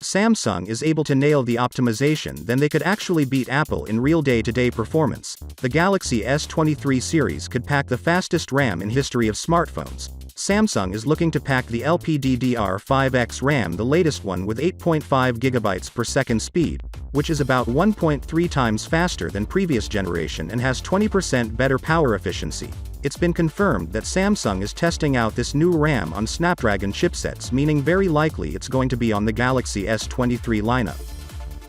Samsung is able to nail the optimization, then they could actually beat Apple in real day-to-day performance. The Galaxy S23 series could pack the fastest RAM in history of smartphones. Samsung is looking to pack the LPDDR5X RAM, the latest one, with 8.5 GB per second speed, which is about 1.3 times faster than previous generation and has 20% better power efficiency. It's been confirmed that Samsung is testing out this new RAM on Snapdragon chipsets, meaning very likely it's going to be on the Galaxy S23 lineup.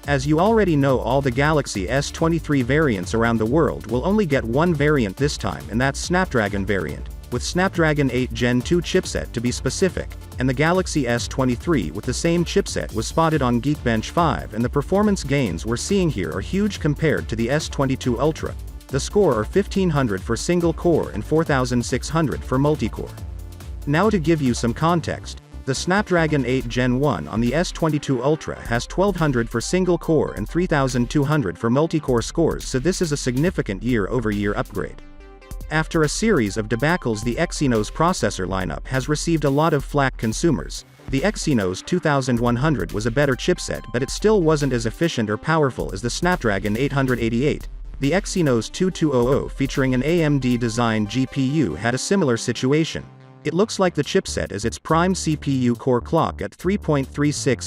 As you already know, all the Galaxy S23 variants around the world will only get one variant this time, and that's Snapdragon variant, with Snapdragon 8 Gen 2 chipset to be specific, and the Galaxy S23 with the same chipset was spotted on Geekbench 5, and the performance gains we're seeing here are huge compared to the S22 Ultra. The score are 1500 for single core and 4600 for multi-core. Now to give you some context, the Snapdragon 8 Gen 1 on the S22 Ultra has 1200 for single core and 3200 for multi-core scores, so this is a significant year-over-year upgrade. After a series of debacles, the Exynos processor lineup has received a lot of flack. Consumers. The Exynos 2100 was a better chipset, but it still wasn't as efficient or powerful as the Snapdragon 888. The Exynos 2200 featuring an AMD-designed GPU had a similar situation. It looks like the chipset is its prime CPU core clock at 3.36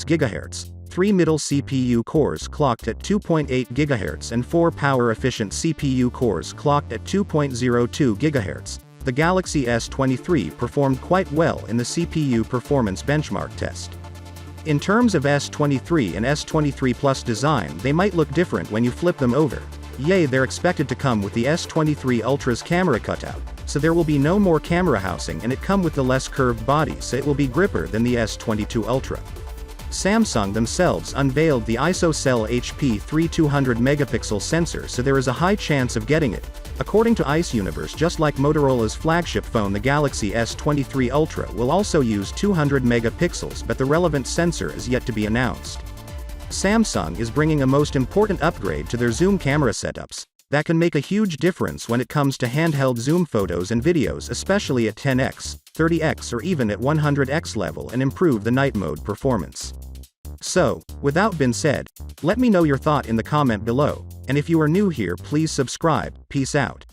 GHz, 3 middle CPU cores clocked at 2.8 GHz and 4 power-efficient CPU cores clocked at 2.02 GHz. The Galaxy S23 performed quite well in the CPU performance benchmark test. In terms of S23 and S23 Plus design, they might look different when you flip them over. Yay, they're expected to come with the S23 Ultra's camera cutout, so there will be no more camera housing, and it come with the less curved body, so it will be gripper than the S22 Ultra. Samsung themselves unveiled the ISOCELL HP3 200 megapixel sensor, so there is a high chance of getting it. According to Ice Universe, just like Motorola's flagship phone, the Galaxy S23 Ultra will also use 200 megapixels, but the relevant sensor is yet to be announced. Samsung is bringing a most important upgrade to their zoom camera setups that can make a huge difference when it comes to handheld zoom photos and videos, especially at 10x, 30x or even at 100x level, and improve the night mode performance. So, without being said, let me know your thought in the comment below, and if you are new here, please subscribe. Peace out.